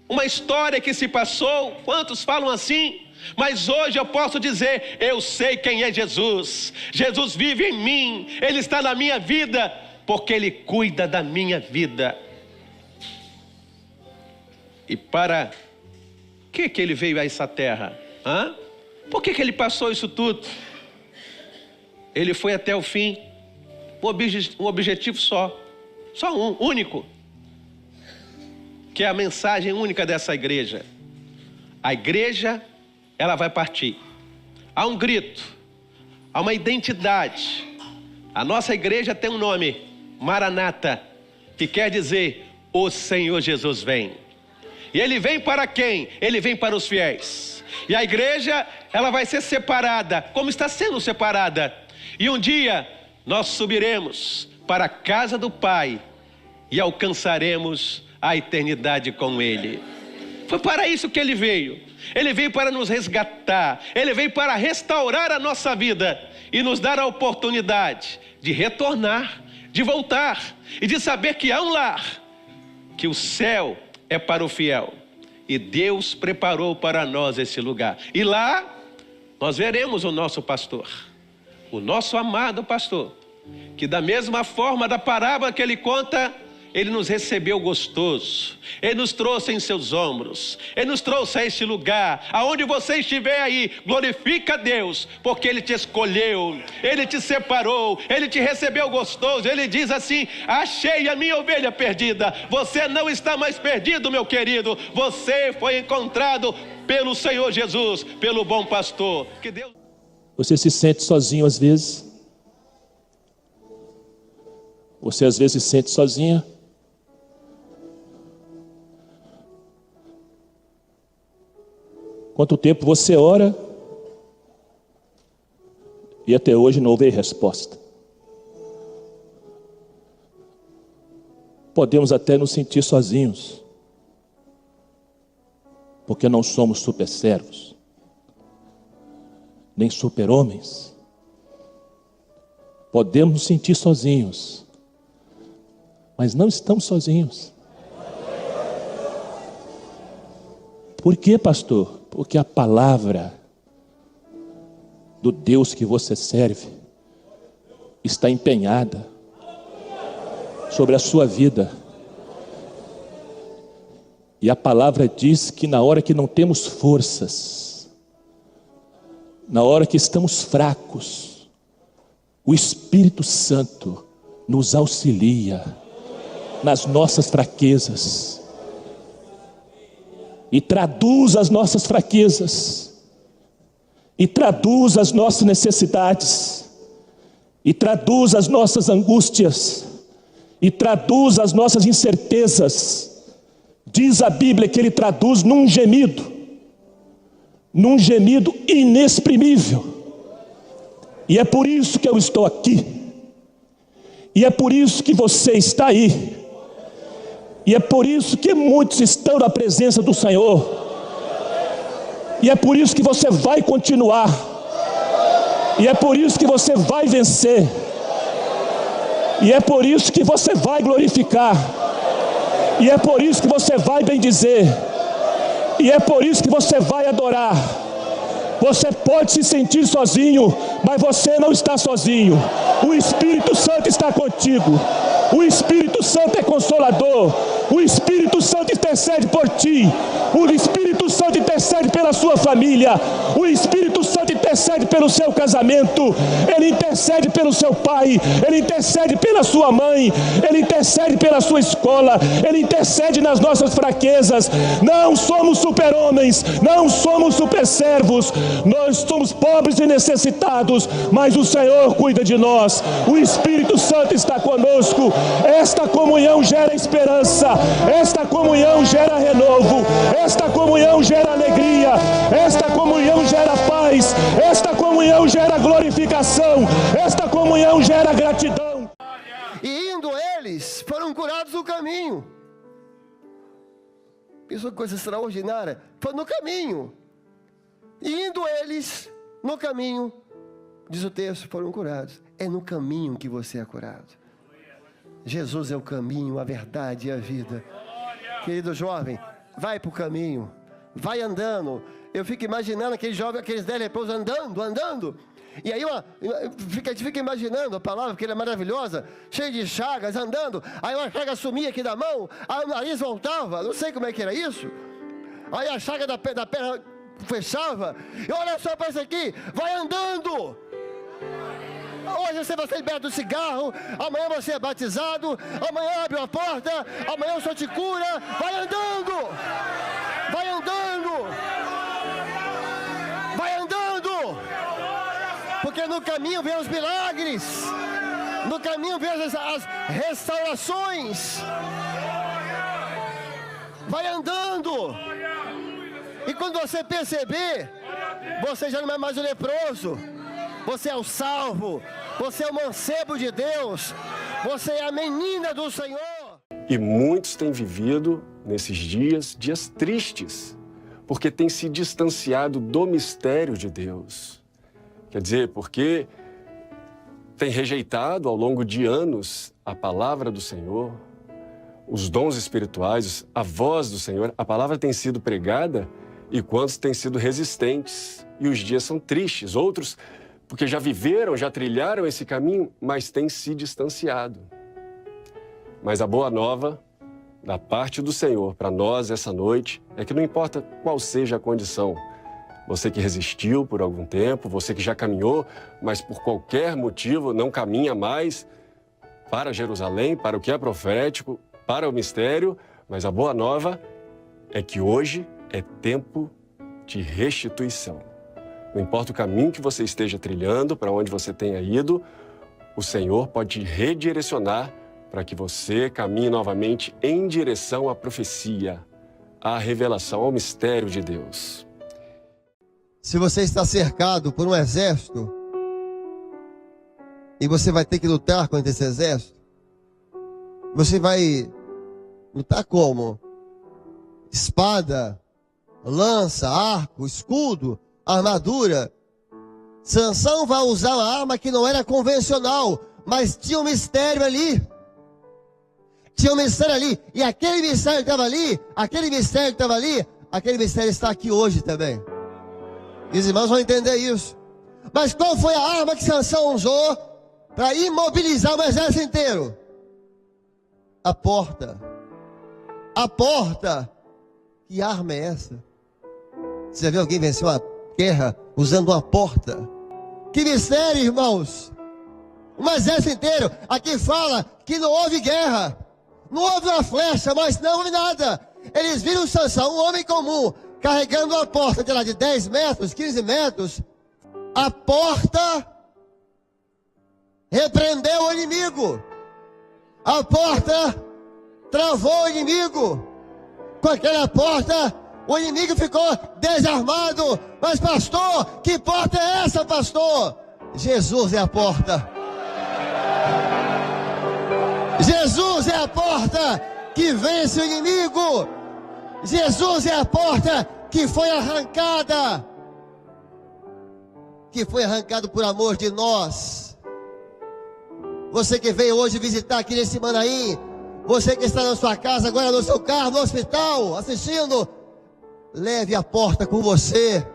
uma história que se passou. Quantos falam assim? Mas hoje eu posso dizer, eu sei quem é Jesus. Jesus vive em mim, Ele está na minha vida, porque Ele cuida da minha vida. E para que Ele veio a essa terra? Por que Ele passou isso tudo? Ele foi até o fim, um objetivo só um, único, que é a mensagem única dessa igreja. A igreja, ela vai partir. Há um grito, há uma identidade. A nossa igreja tem um nome, Maranata, que quer dizer, o Senhor Jesus vem. E Ele vem para quem? Ele vem para os fiéis. E a igreja, ela vai ser separada, como está sendo separada. E um dia, nós subiremos para a casa do Pai e alcançaremos a eternidade com Ele. Foi para isso que Ele veio. Ele veio para nos resgatar. Ele veio para restaurar a nossa vida e nos dar a oportunidade de retornar, de voltar e de saber que há um lar, que o céu é para o fiel. E Deus preparou para nós esse lugar. E lá nós veremos o nosso pastor, o nosso amado pastor, que da mesma forma da parábola que ele conta, Ele nos recebeu gostoso, Ele nos trouxe em seus ombros, Ele nos trouxe a este lugar. Aonde você estiver aí, glorifica a Deus, porque Ele te escolheu, Ele te separou, Ele te recebeu gostoso. Ele diz assim: achei a minha ovelha perdida. Você não está mais perdido, meu querido, você foi encontrado pelo Senhor Jesus, pelo bom pastor. Que Deus... Você se sente sozinho às vezes? Você às vezes se sente sozinha? Quanto tempo você ora e até hoje não houve resposta? Podemos até nos sentir sozinhos, porque não somos super servos, nem super homens. Podemos nos sentir sozinhos, mas não estamos sozinhos. Por quê, pastor? Porque a palavra do Deus que você serve está empenhada sobre a sua vida. E a palavra diz que na hora que não temos forças, na hora que estamos fracos, o Espírito Santo nos auxilia nas nossas fraquezas e traduz as nossas fraquezas, e traduz as nossas necessidades, e traduz as nossas angústias, e traduz as nossas incertezas. Diz a Bíblia que Ele traduz num gemido inexprimível. E é por isso que eu estou aqui, e é por isso que você está aí, e é por isso que muitos estão na presença do Senhor, e é por isso que você vai continuar, e é por isso que você vai vencer, e é por isso que você vai glorificar, e é por isso que você vai bendizer, e é por isso que você vai adorar. Você pode se sentir sozinho, mas você não está sozinho. O Espírito Santo está contigo. O Espírito Santo é consolador. O Espírito Santo intercede por ti. O Espírito Santo intercede pela sua família. O Espírito Santo intercede pelo seu casamento. Ele intercede pelo seu pai. Ele intercede pela sua mãe. Ele intercede pela sua escola. Ele intercede nas nossas fraquezas. Não somos super-homens. Não somos super-servos. Nós somos pobres e necessitados, mas o Senhor cuida de nós. O Espírito Santo está conosco. Esta comunhão gera esperança. Esta comunhão gera renovo. Esta comunhão gera alegria. Esta comunhão gera paz. Esta comunhão gera glorificação. Esta comunhão gera gratidão. E indo eles, foram curados no caminho. Pensou que coisa extraordinária? Foi no caminho. E indo eles, no caminho, diz o texto, foram curados. É no caminho que você é curado. Jesus é o caminho, a verdade e a vida. Querido jovem, vai para o caminho. Vai andando. Eu fico imaginando aqueles jovens, aqueles 10 leprosos andando. E aí a gente fica imaginando a palavra, porque ela é maravilhosa, cheia de chagas, andando. Aí uma chaga sumia aqui da mão, aí o nariz voltava, não sei como é que era isso. Aí a chaga da perna fechava. E olha só para isso aqui, vai andando. Hoje você vai ser liberto do cigarro, amanhã você é batizado, amanhã abre uma porta, amanhã o Senhor te cura. Vai andando. Vai andando. Vai andando. Porque no caminho vem os milagres, no caminho vem as restaurações. Vai andando. E quando você perceber, você já não é mais o leproso, você é o salvo, você é o mancebo de Deus, você é a menina do Senhor. E muitos têm vivido nesses dias tristes, porque têm se distanciado do mistério de Deus. Quer dizer, porque tem rejeitado ao longo de anos a palavra do Senhor, os dons espirituais, a voz do Senhor. A palavra tem sido pregada e quantos têm sido resistentes. E os dias são tristes. Outros, porque já viveram, já trilharam esse caminho, mas têm se distanciado. Mas a boa nova da parte do Senhor para nós essa noite é que não importa qual seja a condição, você que resistiu por algum tempo, você que já caminhou, mas por qualquer motivo não caminha mais para Jerusalém, para o que é profético, para o mistério, mas a boa nova é que hoje é tempo de restituição. Não importa o caminho que você esteja trilhando, para onde você tenha ido, o Senhor pode redirecionar para que você caminhe novamente em direção à profecia, à revelação, ao mistério de Deus. Se você está cercado por um exército e você vai ter que lutar contra esse exército, você vai lutar como? Espada, lança, arco, escudo, armadura. Sansão vai usar uma arma que não era convencional, mas tinha um mistério ali. Tinha um mistério ali. E aquele mistério que estava ali, aquele mistério está aqui hoje também. E os irmãos vão entender isso. Mas qual foi a arma que Sansão usou para imobilizar o exército inteiro? A porta. A porta. Que arma é essa? Você já viu alguém vencer uma guerra usando uma porta? Que mistério, irmãos! Um exército inteiro. Aqui fala que não houve guerra. Não houve uma flecha, mas não houve nada. Eles viram Sansão, um homem comum, carregando uma porta de lá de 10 metros, 15 metros. A porta repreendeu o inimigo. A porta travou o inimigo. Com aquela porta, o inimigo ficou desarmado. Mas pastor, que porta é essa, pastor? Jesus é a porta. Jesus é a porta que vence o inimigo. Jesus é a porta que foi arrancada. Que foi arrancado por amor de nós. Você que veio hoje visitar aqui nesse Manaim, você que está na sua casa, agora no seu carro, no hospital, assistindo, leve a porta com você.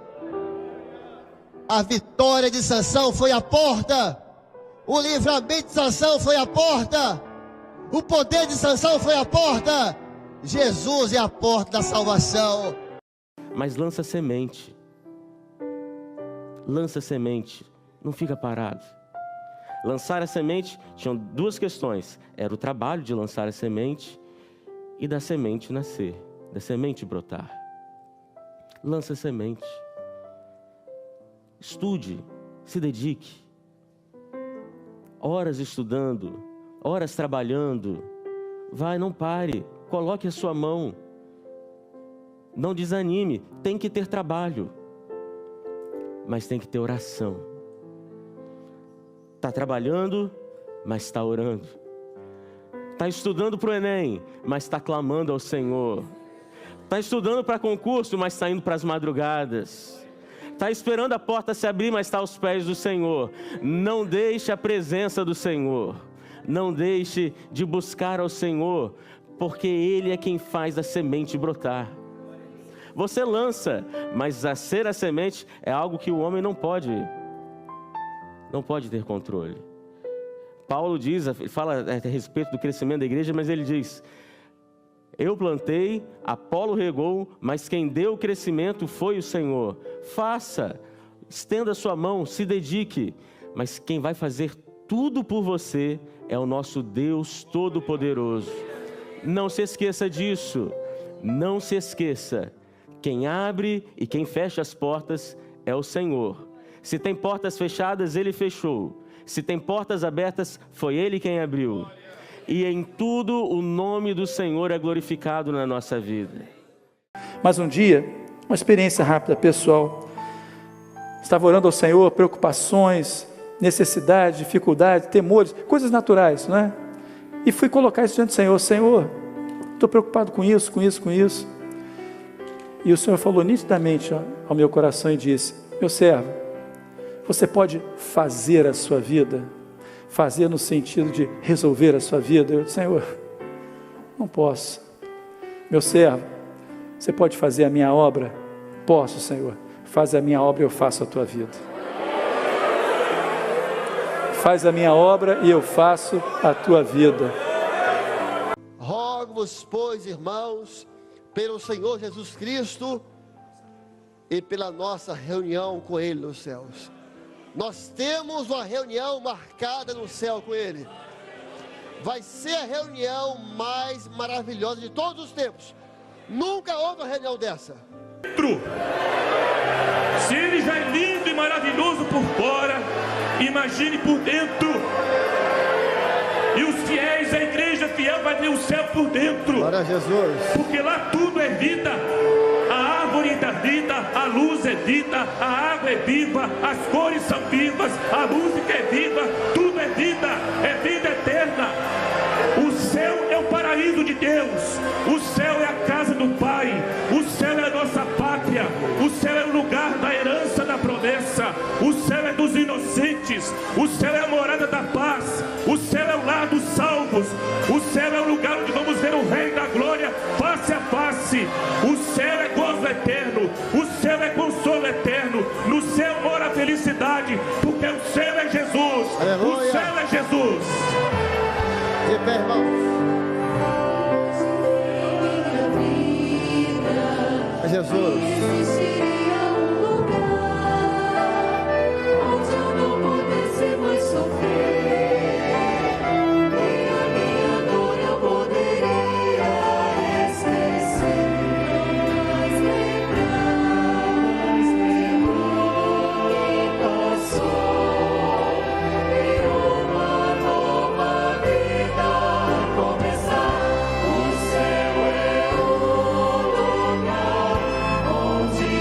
A vitória de Sansão foi a porta. O livramento de Sansão foi a porta. O poder de Sansão foi a porta. Jesus é a porta da salvação. Mas lança semente. Lança semente. Não fica parado. Lançar a semente, tinham duas questões. Era o trabalho de lançar a semente e da semente nascer, da semente brotar. Lança a semente. Estude, se dedique. Horas estudando, horas trabalhando. Vai, não pare, coloque a sua mão. Não desanime, tem que ter trabalho, mas tem que ter oração. Está trabalhando, mas está orando. Está estudando para o Enem, mas está clamando ao Senhor. Está estudando para concurso, mas está indo para as madrugadas. Está esperando a porta se abrir, mas está aos pés do Senhor. Não deixe a presença do Senhor. Não deixe de buscar ao Senhor, porque Ele é quem faz a semente brotar. Você lança, mas a ser a semente é algo que o homem não pode ter controle. Paulo diz, fala a respeito do crescimento da igreja, mas ele diz: eu plantei, Apolo regou, mas quem deu o crescimento foi o Senhor. Faça, estenda a sua mão, se dedique, mas quem vai fazer tudo por você é o nosso Deus Todo-Poderoso. Não se esqueça disso, não se esqueça. Quem abre e quem fecha as portas é o Senhor. Se tem portas fechadas, Ele fechou. Se tem portas abertas, foi Ele quem abriu. E em tudo o nome do Senhor é glorificado na nossa vida. Mas um dia, uma experiência rápida, pessoal, estava orando ao Senhor, preocupações, necessidades, dificuldades, temores, coisas naturais, não é? E fui colocar isso diante do Senhor: Senhor, estou preocupado com isso. E o Senhor falou nitidamente ao meu coração e disse: meu servo, você pode fazer a sua vida, fazer no sentido de resolver a sua vida. Eu disse: Senhor, não posso. Meu servo, você pode fazer a minha obra? Posso, Senhor. Faz a minha obra e eu faço a tua vida. Faz a minha obra e eu faço a tua vida. Rogo-vos, pois, irmãos, pelo Senhor Jesus Cristo e pela nossa reunião com Ele nos céus. Nós temos uma reunião marcada no céu com Ele. Vai ser a reunião mais maravilhosa de todos os tempos. Nunca houve uma reunião dessa. Se Ele já é lindo e maravilhoso por fora, imagine por dentro. E os fiéis, a igreja fiel vai ter o céu por dentro. Glória a Jesus. Porque lá tudo é vida. A árvore é vida, a luz é vida, a água é viva, as cores são vivas, a música é viva, tudo é vida eterna. O céu é o paraíso de Deus, o céu é a casa do Pai, o céu é a nossa pátria, o céu é o lugar da herança da promessa, o céu é dos inocentes, o céu é a morada da paz, o céu é o lar dos salvos, o céu é o lugar onde vamos ver o Rei da Glória face a face, o céu é gozo eterno, o céu é consolo eterno, no céu mora a felicidade, porque o céu é Jesus. Aleluia. O céu é Jesus. De pé, irmãos. É Jesus. O céu é o lugar onde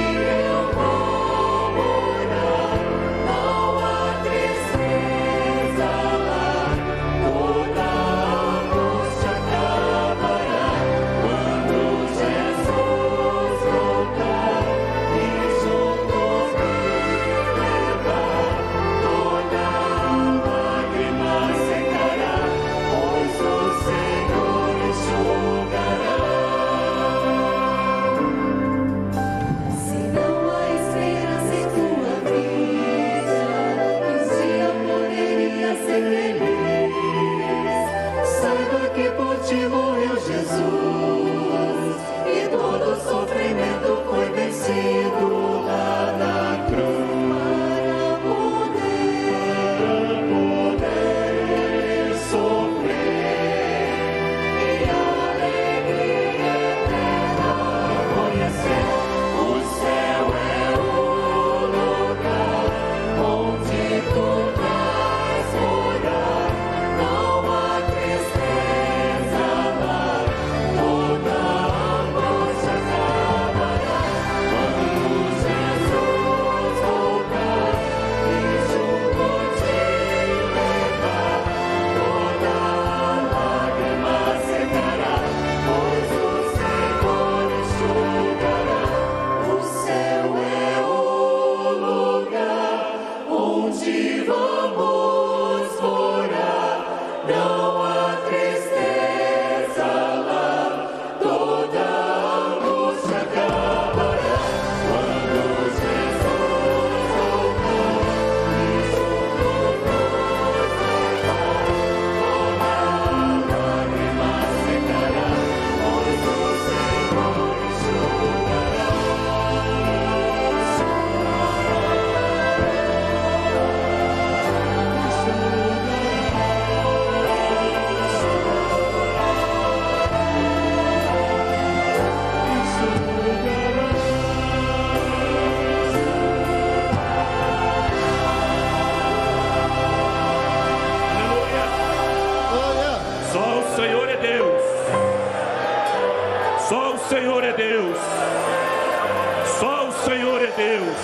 Senhor é Deus.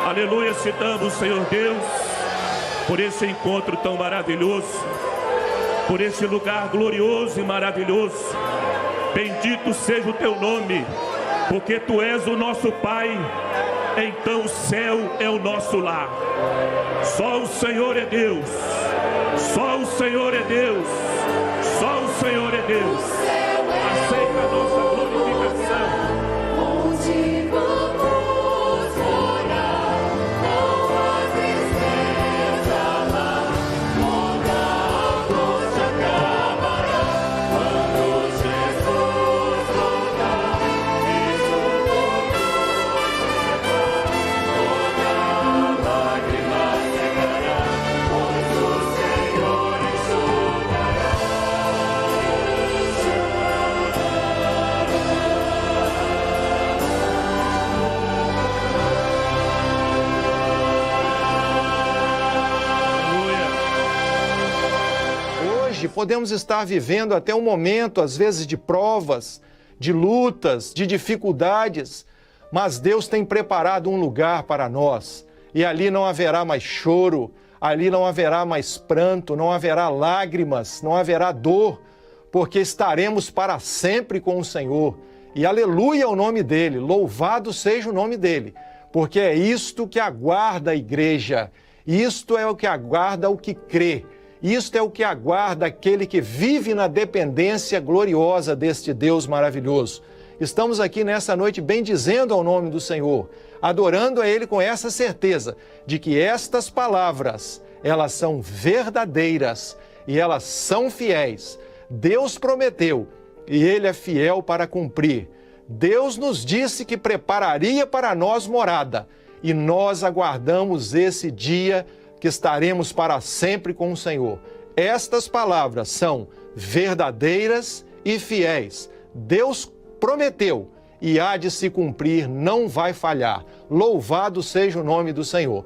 Aleluia, citamos, Senhor Deus, por esse encontro tão maravilhoso, por esse lugar glorioso e maravilhoso. Bendito seja o teu nome, porque tu és o nosso Pai, então o céu é o nosso lar. Só o Senhor é Deus, só o Senhor é Deus, só o Senhor é Deus. Aceita a nossa glorificação. Onde vamos morar, não há tristeza lá, toda angústia acabará, quando Jesus voltar, isso toda lágrima secará, pois o Senhor enxugará. Hoje podemos estar vivendo até um momento, às vezes, de provas, de lutas, de dificuldades, mas Deus tem preparado um lugar para nós e ali não haverá mais choro, ali não haverá mais pranto, não haverá lágrimas, não haverá dor, porque estaremos para sempre com o Senhor. E aleluia ao nome dele, louvado seja o nome dele, porque é isto que aguarda a igreja, isto é o que aguarda o que crê. Isto é o que aguarda aquele que vive na dependência gloriosa deste Deus maravilhoso. Estamos aqui nessa noite bendizendo ao nome do Senhor, adorando a Ele com essa certeza de que estas palavras, elas são verdadeiras e elas são fiéis. Deus prometeu e Ele é fiel para cumprir. Deus nos disse que prepararia para nós morada e nós aguardamos esse dia que estaremos para sempre com o Senhor. Estas palavras são verdadeiras e fiéis. Deus prometeu e há de se cumprir, não vai falhar. Louvado seja o nome do Senhor.